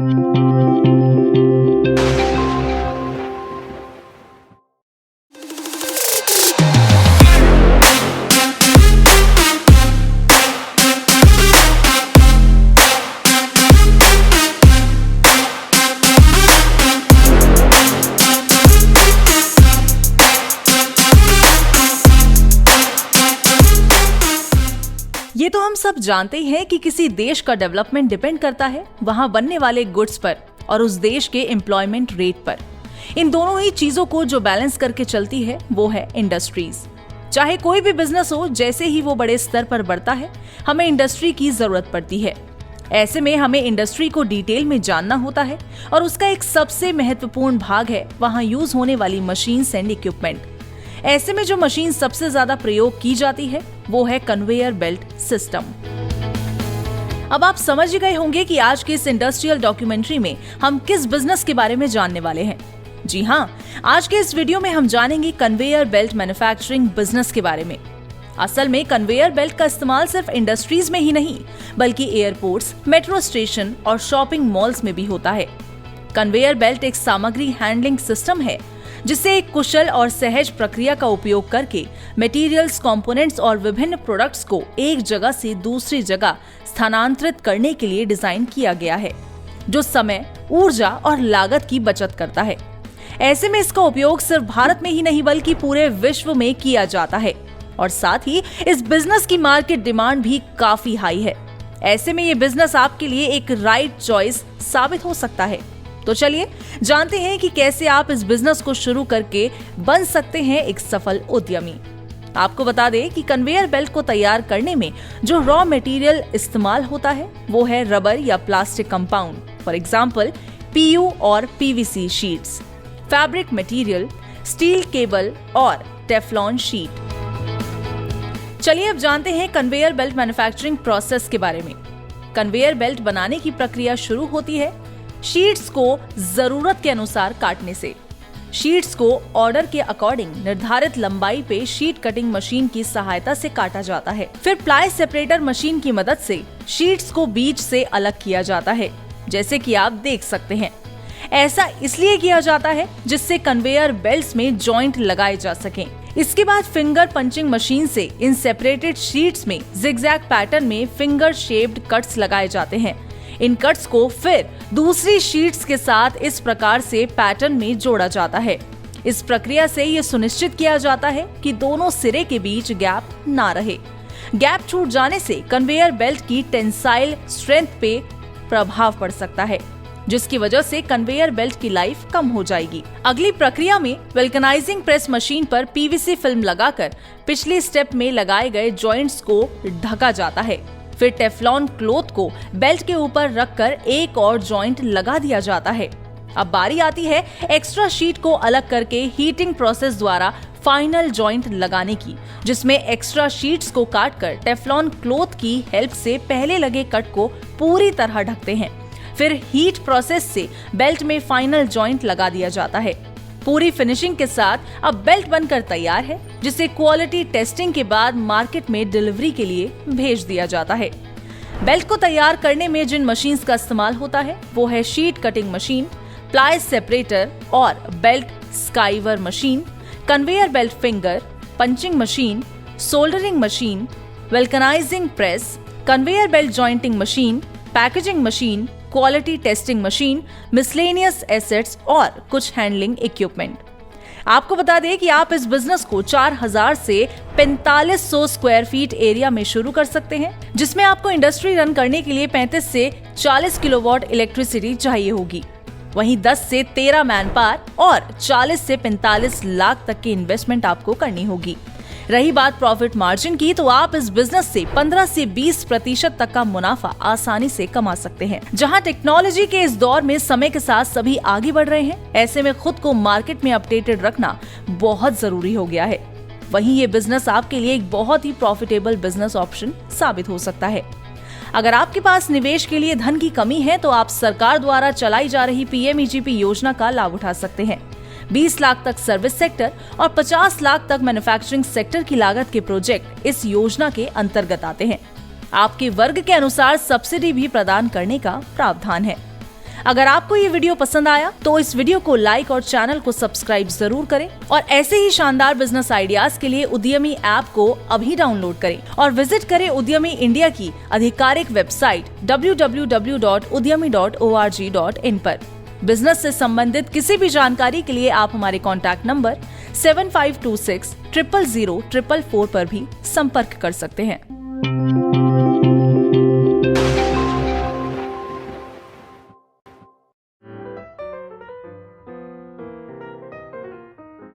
ये तो हम सब जानते हैं कि किसी देश का डेवलपमेंट डिपेंड करता है वहां बनने वाले गुड्स पर और उस देश के एम्प्लॉयमेंट रेट पर। इन दोनों ही चीजों को जो बैलेंस करके चलती है वो है इंडस्ट्रीज। चाहे कोई भी बिजनेस हो, जैसे ही वो बड़े स्तर पर बढ़ता है हमें इंडस्ट्री की जरूरत पड़ती है। ऐसे में हमें इंडस्ट्री को डिटेल में जानना होता है और उसका एक सबसे महत्वपूर्ण भाग है वहां यूज होने वाली मशीन्स एंड इक्विपमेंट। ऐसे में जो मशीन सबसे ज्यादा प्रयोग की जाती है वो है कन्वेयर बेल्ट सिस्टम। अब आप समझ गए होंगे कि आज के इस इंडस्ट्रियल डॉक्यूमेंट्री में हम किस बिजनेस के बारे में जानने वाले हैं। जी हाँ, आज के इस वीडियो में हम जानेंगे कन्वेयर बेल्ट मैन्युफैक्चरिंग बिजनेस के बारे में। असल में कन्वेयर बेल्ट का इस्तेमाल सिर्फ इंडस्ट्रीज में ही नहीं बल्कि एयरपोर्ट्स, मेट्रो स्टेशन और शॉपिंग मॉल्स में भी होता है। कन्वेयर बेल्ट एक सामग्री हैंडलिंग सिस्टम है जिससे एक कुशल और सहज प्रक्रिया का उपयोग करके मटेरियल्स, कंपोनेंट्स और विभिन्न प्रोडक्ट्स को एक जगह से दूसरी जगह स्थानांतरित करने के लिए डिजाइन किया गया है, जो समय, ऊर्जा और लागत की बचत करता है। ऐसे में इसका उपयोग सिर्फ भारत में ही नहीं बल्कि पूरे विश्व में किया जाता है और साथ ही इस बिजनेस की मार्केट डिमांड भी काफी हाई है। ऐसे में ये बिजनेस आपके लिए एक राइट चॉइस साबित हो सकता है। तो चलिए जानते हैं कि कैसे आप इस बिजनेस को शुरू करके बन सकते हैं एक सफल उद्यमी। आपको बता दें कि कन्वेयर बेल्ट को तैयार करने में जो रॉ मटेरियल इस्तेमाल होता है वो है रबर या plastic compound, for example PU और PVC sheets, fabric material, steel cable और टेफ्लॉन शीट। चलिए अब जानते हैं कन्वेयर बेल्ट मैन्युफैक्चरिंग प्रोसेस के बारे में। कन्वेयर बेल्ट बनाने की प्रक्रिया शुरू होती है शीट्स को जरूरत के अनुसार काटने से। शीट्स को ऑर्डर के अकॉर्डिंग निर्धारित लंबाई पे शीट कटिंग मशीन की सहायता से काटा जाता है। फिर प्लाई सेपरेटर मशीन की मदद से शीट्स को बीच से अलग किया जाता है, जैसे कि आप देख सकते हैं। ऐसा इसलिए किया जाता है जिससे कन्वेयर बेल्ट्स में जॉइंट लगाए जा सकें। इसके बाद फिंगर पंचिंग मशीन से इन सेपरेटेड शीट्स में जिगजैग पैटर्न में फिंगर शेप्ड कट्स लगाए जाते हैं। इन कट्स को फिर दूसरी शीट्स के साथ इस प्रकार से पैटर्न में जोड़ा जाता है। इस प्रक्रिया से ये सुनिश्चित किया जाता है कि दोनों सिरे के बीच गैप ना रहे। गैप छूट जाने से कन्वेयर बेल्ट की टेंसाइल स्ट्रेंथ पे प्रभाव पड़ सकता है, जिसकी वजह से कन्वेयर बेल्ट की लाइफ कम हो जाएगी। अगली प्रक्रिया में वल्कनाइजिंग प्रेस मशीन पर पीवीसी फिल्म लगाकर पिछले स्टेप में लगाए गए जॉइंट्स को ढका जाता है। फिर टेफ्लॉन क्लॉथ को बेल्ट के ऊपर रखकर एक और जॉइंट लगा दिया जाता है। अब बारी आती है एक्स्ट्रा शीट को अलग करके हीटिंग प्रोसेस द्वारा फाइनल जॉइंट लगाने की, जिसमें एक्स्ट्रा शीट्स को काटकर टेफ्लॉन क्लॉथ की हेल्प से पहले लगे कट को पूरी तरह ढकते हैं। फिर हीट प्रोसेस से बेल्ट में फाइनल जॉइंट लगा दिया जाता है। पूरी फिनिशिंग के साथ अब बेल्ट बनकर तैयार है, जिसे क्वालिटी टेस्टिंग के बाद मार्केट में डिलीवरी के लिए भेज दिया जाता है। बेल्ट को तैयार करने में जिन मशीन्स का इस्तेमाल होता है वो है sheet cutting machine, ply separator और belt skiver machine, conveyor belt finger, punching machine, soldering machine, vulcanising press, conveyor belt jointing machine, packaging machine, quality testing machine, miscellaneous assets और कुछ हैंडलिंग इक्विपमेंट। आपको बता दें कि आप इस बिजनेस को 4000 से 4500 स्क्वायर फीट एरिया में शुरू कर सकते हैं, जिसमें आपको इंडस्ट्री रन करने के लिए 35 से 40 किलोवाट इलेक्ट्रिसिटी चाहिए होगी। वहीं 10 से 13 मैन पावर और 40 से 45 लाख तक की इन्वेस्टमेंट आपको करनी होगी। रही बात प्रॉफिट मार्जिन की, तो आप इस बिजनेस से 15 से 20% तक का मुनाफा आसानी से कमा सकते हैं। जहां टेक्नोलॉजी के इस दौर में समय के साथ सभी आगे बढ़ रहे हैं, ऐसे में खुद को मार्केट में अपडेटेड रखना बहुत जरूरी हो गया है। वहीं ये बिजनेस आपके लिए एक बहुत ही प्रॉफिटेबल बिजनेस ऑप्शन साबित हो सकता है। अगर आपके पास निवेश के लिए धन की कमी है तो आप सरकार द्वारा चलाई जा रही पीएमईजीपी योजना का लाभ उठा सकते हैं। 20 लाख तक सर्विस सेक्टर और 50 लाख तक मैन्युफैक्चरिंग सेक्टर की लागत के प्रोजेक्ट इस योजना के अंतर्गत आते हैं। आपके वर्ग के अनुसार सब्सिडी भी प्रदान करने का प्रावधान है। अगर आपको ये वीडियो पसंद आया तो इस वीडियो को लाइक और चैनल को सब्सक्राइब जरूर करें और ऐसे ही शानदार बिजनेस आइडियाज के लिए उद्यमी ऐप को अभी डाउनलोड करें और विजिट करें उद्यमी इंडिया की आधिकारिक वेबसाइट www.udyami.org.in पर। बिजनेस से संबंधित किसी भी जानकारी के लिए आप हमारे कॉन्टैक्ट नंबर 7526 000 444 पर भी संपर्क कर सकते हैं।